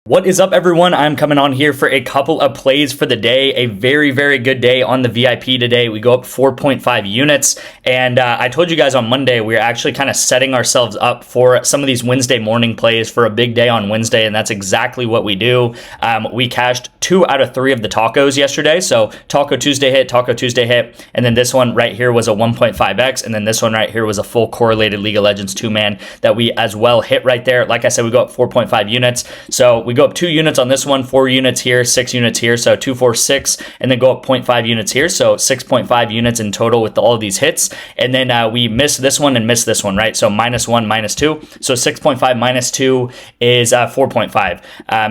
What is up, everyone? I'm coming on here for a couple of plays for the day. A very, very good day on the VIP today. We go up 4.5 units. And I told you guys on Monday, we are actually kind of setting ourselves up for some of these Wednesday morning plays for a big day on Wednesday. And that's exactly what we do. We cashed 2 out of 3 of the tacos yesterday. So Taco Tuesday hit. And then this one right here was a 1.5x. And then this one right here was a full correlated League of Legends 2-man that we as well hit right there. Like I said, we go up 4.5 units. So we go up 2 units on this one, 4 units here, 6 units here, so 2, 4, 6, and then go up 0.5 units here, so 6.5 units in total with all of these hits. And then we missed this one and missed this one, right? So -1, -2, so 6.5 minus 2 is 4.5.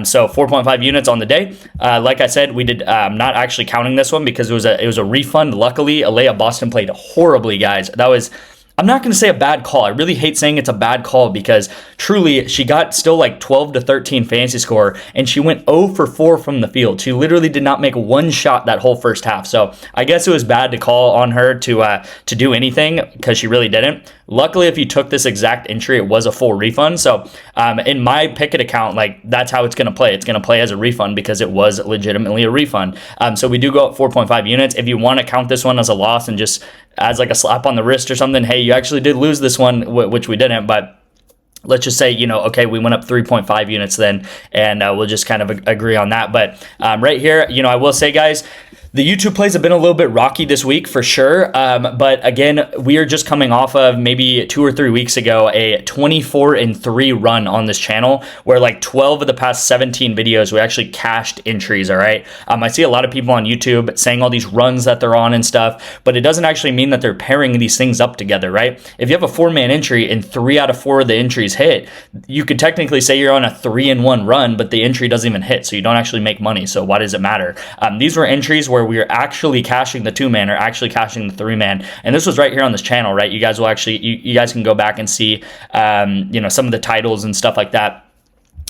So 4.5 units on the day. Like I said, we did not actually counting this one because it was a refund. Luckily, Alea Boston played horribly, guys. That was, I'm not going to say a bad call. I really hate saying it's a bad call because truly she got still like 12 to 13 fantasy score and she went 0 for 4 from the field. She literally did not make one shot that whole first half. So I guess it was bad to call on her to do anything because she really didn't. Luckily, if you took this exact entry, it was a full refund. So in my Pickett account, like that's how it's going to play. It's going to play as a refund because it was legitimately a refund. So we do go up 4.5 units. If you want to count this one as a loss and just as like a slap on the wrist or something, hey, you actually did lose this one, which we didn't, but let's just say, okay, we went up 3.5 units then, and we'll just kind of agree on that. But right here, I will say, guys, the YouTube plays have been a little bit rocky this week for sure. But again, we are just coming off of maybe 2 or 3 weeks ago, a 24-3 run on this channel where like 12 of the past 17 videos, we actually cashed entries. All right. I see a lot of people on YouTube saying all these runs that they're on and stuff, but it doesn't actually mean that they're pairing these things up together, right? If you have a 4-man entry and 3 out of 4 of the entries hit, you could technically say you're on a 3-in-1 run, but the entry doesn't even hit. So you don't actually make money. So why does it matter? These were entries where we are actually cashing the 2-man or actually cashing the 3-man, and this was right here on this channel, right? You guys will actually, you guys can go back and see, some of the titles and stuff like that.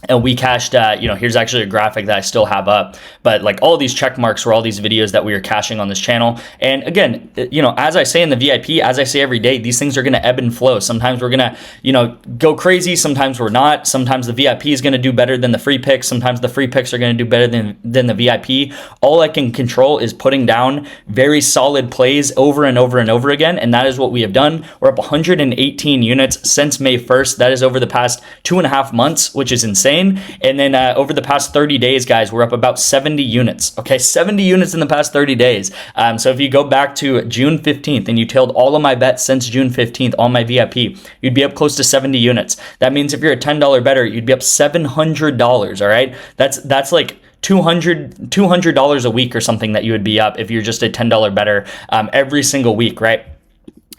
And we cashed, here's actually a graphic that I still have up, but like all these check marks were all these videos that we were caching on this channel. And again, as I say in the VIP, as I say every day, these things are going to ebb and flow. Sometimes we're going to, go crazy. Sometimes we're not. Sometimes the VIP is going to do better than the free picks. Sometimes the free picks are going to do better than the VIP. All I can control is putting down very solid plays over and over and over again. And that is what we have done. We're up 118 units since May 1st. That is over the past 2.5 months, which is insane. And then over the past 30 days, guys, we're up about 70 units. Okay, 70 units in the past 30 days. So if you go back to June 15th and you tailed all of my bets since June 15th on my VIP, you'd be up close to 70 units. That means if you're a $10 bettor, you'd be up $700, all right? That's like $200 a week or something that you would be up if you're just a $10 bettor every single week, right?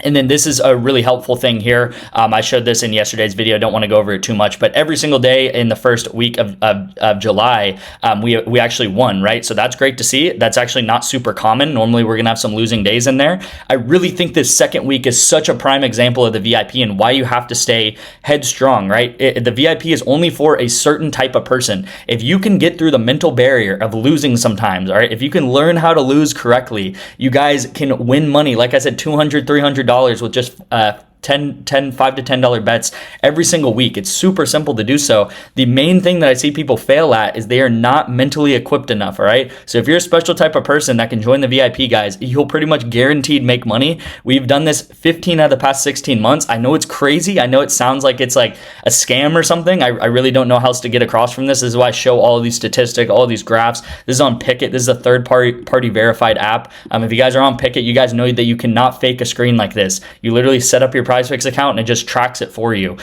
And then this is a really helpful thing here. I showed this in yesterday's video. I don't want to go over it too much, but every single day in the first week of July, we actually won, right? So that's great to see. That's actually not super common. Normally, we're going to have some losing days in there. I really think this second week is such a prime example of the VIP and why you have to stay headstrong, right? The VIP is only for a certain type of person. If you can get through the mental barrier of losing sometimes, all right? If you can learn how to lose correctly, you guys can win money. Like I said, $200, $300 with just $5 to $10 bets every single week. It's super simple to do so. The main thing that I see people fail at is they are not mentally equipped enough, all right? So if you're a special type of person that can join the VIP, guys, you'll pretty much guaranteed make money. We've done this 15 out of the past 16 months. I know it's crazy. I know it sounds like it's like a scam or something. I really don't know how else to get across from this. This is why I show all of these statistics, all of these graphs. This is on Pickett. This is a third-party verified app. If you guys are on Pickett, you guys know that you cannot fake a screen like this. You literally set up your PrizePicks account and it just tracks it for you.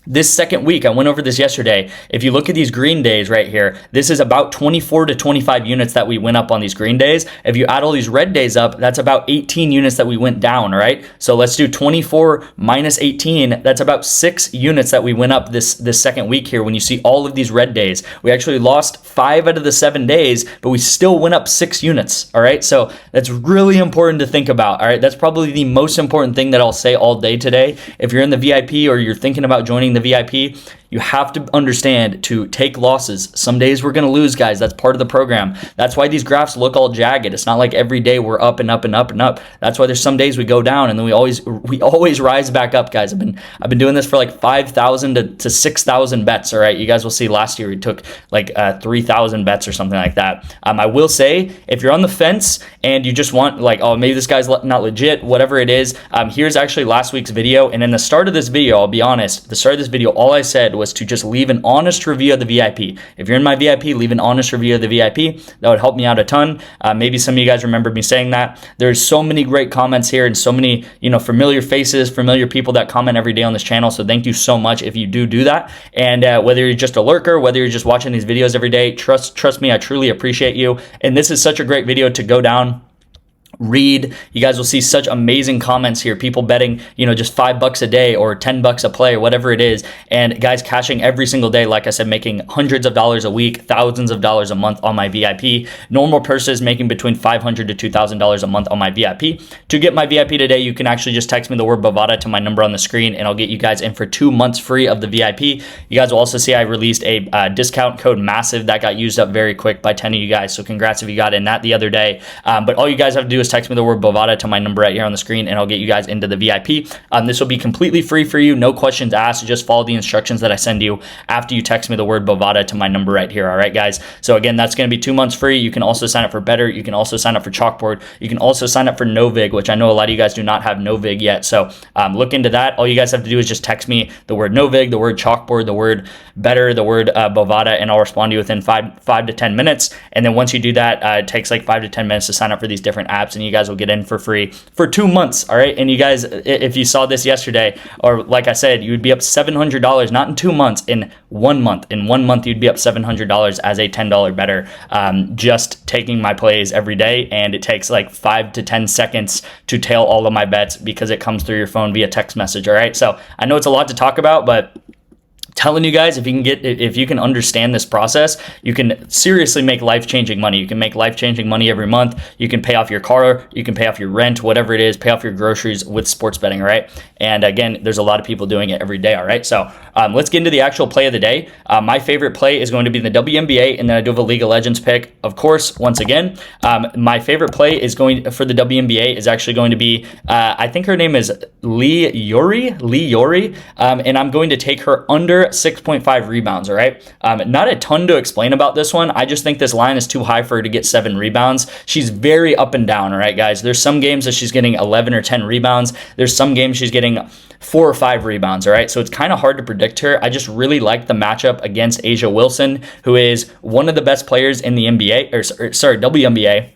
This second week, I went over this yesterday. If you look at these green days right here, this is about 24 to 25 units that we went up on these green days. If you add all these red days up, that's about 18 units that we went down, all right? So let's do 24 minus 18. That's about 6 units that we went up this second week here. When you see all of these red days, we actually lost 5 out of the 7 days, but we still went up 6 units, all right? So that's really important to think about, all right? That's probably the most important thing that I'll say all day today. If you're in the VIP or you're thinking about joining the VIP, You have to understand to take losses. Some days we're going to lose, guys. That's part of the program. That's why these graphs look all jagged. It's not like every day we're up and up and up and up. That's why there's some days we go down and then we always rise back up, guys. I've been doing this for like 5,000 to 6,000 bets. All right, you guys will see last year we took like 3,000 bets or something like that. I will say, if you're on the fence and you just want like, oh, maybe this guy's not legit, whatever it is, here's actually last week's video. And in the start of this video, I'll be honest, the start of this video, all I said was to just leave an honest review of the VIP. If you're in my VIP, leave an honest review of the VIP. That would help me out a ton. Maybe some of you guys remember me saying that. There's so many great comments here and so many, familiar faces, familiar people that comment every day on this channel. So thank you so much if you do that. And whether you're just a lurker, whether you're just watching these videos every day, trust me, I truly appreciate you. And this is such a great video to go down, read. You guys will see such amazing comments here, people betting just $5 a day or $10 a play or whatever it is, and guys cashing every single day, like I said, making hundreds of dollars a week, thousands of dollars a month on my VIP. Normal purses making between $500 to $2,000 a month on my VIP. To get my VIP today, you can actually just text me the word Bovada to my number on the screen and I'll get you guys in for 2 months free of the VIP. You guys will also see I released a discount code MASSIVE that got used up very quick by 10 of you guys, so congrats if you got in that the other day. But all you guys have to do is text me the word Bovada to my number right here on the screen and I'll get you guys into the VIP. This will be completely free for you, no questions asked. Just follow the instructions that I send you after you text me the word Bovada to my number right here. All right, guys. So again, that's going to be 2 months free. You can also sign up for Better. You can also sign up for Chalkboard. You can also sign up for Novig, which I know a lot of you guys do not have Novig yet. So look into that. All you guys have to do is just text me the word Novig, the word Chalkboard, the word Better, the word Bovada, and I'll respond to you within 5 to 10 minutes. And then once you do that, it takes like 5 to 10 minutes to sign up for these different apps, and you guys will get in for free for 2 months. All right. And you guys, if you saw this yesterday, or like I said, you would be up $700, not in 2 months, in 1 month. In 1 month, you'd be up $700 as a $10 better, just taking my plays every day. And it takes like 5 to 10 seconds to tail all of my bets because it comes through your phone via text message. All right. So I know it's a lot to talk about, but telling you guys, if you can understand this process, you can seriously make life-changing money. You can make life-changing money every month. You can pay off your car, you can pay off your rent, whatever it is, pay off your groceries with sports betting, all right? And again, there's a lot of people doing it every day, all right? So let's get into the actual play of the day. My favorite play is going to be the WNBA, and then I do have a League of Legends pick. Of course, once again, my favorite play is going for the WNBA is actually going to be, I think her name is Lee Yori, and I'm going to take her under 6.5 rebounds, all right? Not a ton to explain about this one. I just think this line is too high for her to get 7 rebounds. She's very up and down, all right, guys? There's some games that she's getting 11 or 10 rebounds. There's some games she's getting 4 or 5 rebounds, all right? So it's kind of hard to predict her. I just really like the matchup against A'ja Wilson, who is one of the best players in the NBA, WNBA.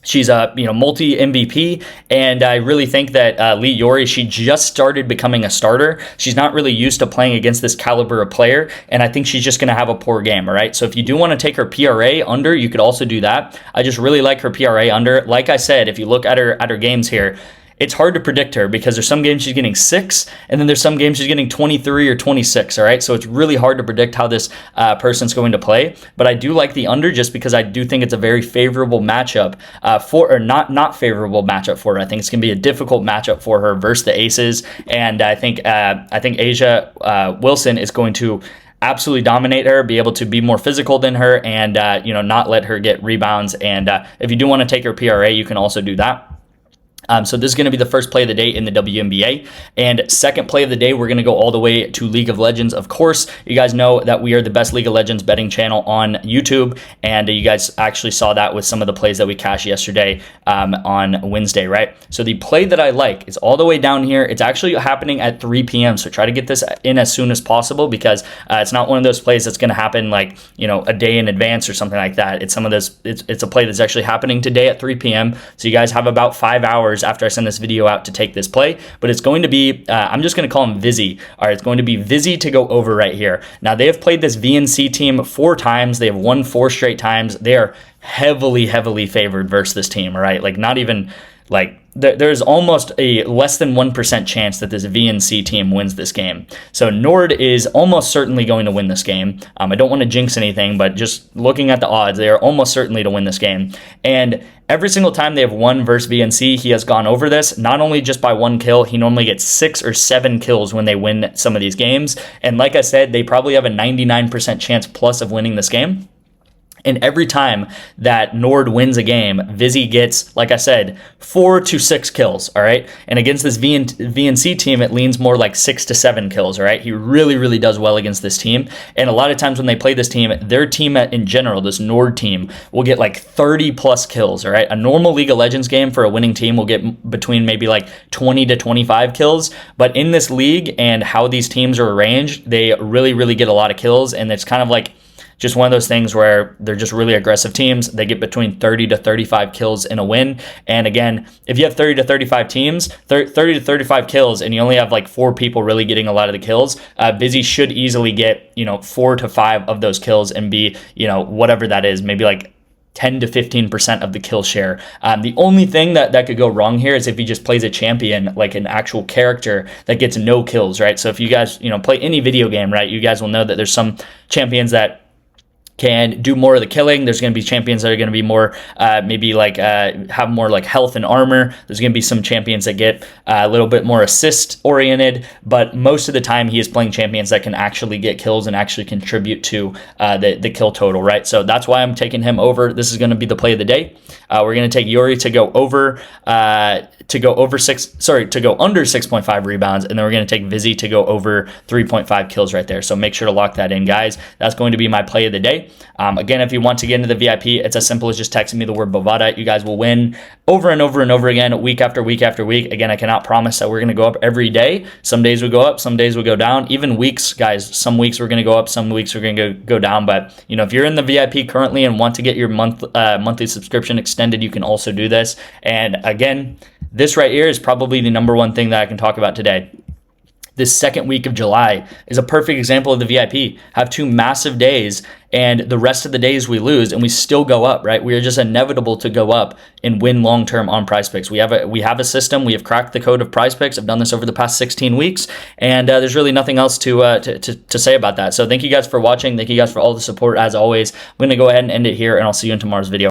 She's a multi MVP, and I really think that Lee Yori, she just started becoming a starter. She's not really used to playing against this caliber of player, and I think she's just going to have a poor game, all right? So if you do want to take her PRA under, you could also do that. I just really like her PRA under. Like I said, if you look at her games here, it's hard to predict her because there's some games she's getting 6, and then there's some games she's getting 23 or 26, all right? So it's really hard to predict how this person's going to play, but I do like the under just because I do think it's a very favorable matchup not favorable matchup for her. I think it's going to be a difficult matchup for her versus the Aces, and I think A'ja Wilson is going to absolutely dominate her, be able to be more physical than her, and not let her get rebounds. And if you do want to take her PRA, you can also do that. So this is going to be the first play of the day in the WNBA. And second play of the day, we're going to go all the way to League of Legends. Of course, you guys know that we are the best League of Legends betting channel on YouTube. And you guys actually saw that with some of the plays that we cashed yesterday on Wednesday, right? So the play that I like is all the way down here. It's actually happening at 3 p.m. So try to get this in as soon as possible because it's not one of those plays that's going to happen like, a day in advance or something like that. It's it's a play that's actually happening today at 3 p.m. So you guys have about 5 hours after I send this video out to take this play, but it's going to be, I'm just going to call him Vizzy. All right, it's going to be Vizzy to go over right here. Now, they have played this VNC team 4 times. They have won 4 straight times. They are heavily favored versus this team, all right? Like, not even, like, there's almost a less than 1% chance that this VNC team wins this game. So Nord is almost certainly going to win this game. I don't want to jinx anything, but just looking at the odds, they are almost certainly to win this game. And every single time they have won versus VNC, he has gone over this, not only just by 1 kill, he normally gets 6 or 7 kills when they win some of these games. And like I said, they probably have a 99% chance plus of winning this game. And every time that Nord wins a game, Vizzy gets, like I said, 4 to 6 kills, all right? And against this VNC team, it leans more like 6 to 7 kills, all right? He really, really does well against this team. And a lot of times when they play this team, their team in general, this Nord team, will get like 30 plus kills, all right? A normal League of Legends game for a winning team will get between maybe like 20 to 25 kills. But in this league and how these teams are arranged, they really, really get a lot of kills. And it's kind of like just one of those things where they're just really aggressive teams. They get between 30 to 35 kills in a win. And again, if you have 30 to 35 teams, 30 to 35 kills, and you only have like 4 people really getting a lot of the kills, Vizzy should easily get, 4 to 5 of those kills and be, whatever that is, maybe like 10 to 15% of the kill share. The only thing that could go wrong here is if he just plays a champion, like an actual character that gets no kills, right? So if you guys, play any video game, right, you guys will know that there's some champions that can do more of the killing. There's going to be champions that are going to be more maybe like have more like health and armor. There's going to be some champions that get a little bit more assist oriented, but most of the time he is playing champions that can actually get kills and actually contribute to the kill total, right? So that's why I'm taking him over. This is going to be the play of the day. We're going to take Yuri to go over to go under 6.5 rebounds, and then we're going to take Vizzy to go over 3.5 kills right there. So make sure to lock that in, guys. That's going to be my play of the day. Again, if you want to get into the VIP, it's as simple as just texting me the word Bovada. You guys will win over and over and over again, week after week after week. Again, I cannot promise that we're going to go up every day. Some days we go up, some days we go down. Even weeks, guys, some weeks we're going to go up, some weeks we're going to go down. But, if you're in the VIP currently and want to get your monthly subscription extended, you can also do this. And again, this right here is probably the number one thing that I can talk about today. This second week of July is a perfect example of the VIP. Have 2 massive days, and the rest of the days we lose, and we still go up, right? We are just inevitable to go up and win long-term on PrizePicks. We have a system. We have cracked the code of PrizePicks. I've done this over the past 16 weeks, and there's really nothing else to say about that. So thank you guys for watching. Thank you guys for all the support, as always. I'm going to go ahead and end it here, and I'll see you in tomorrow's video.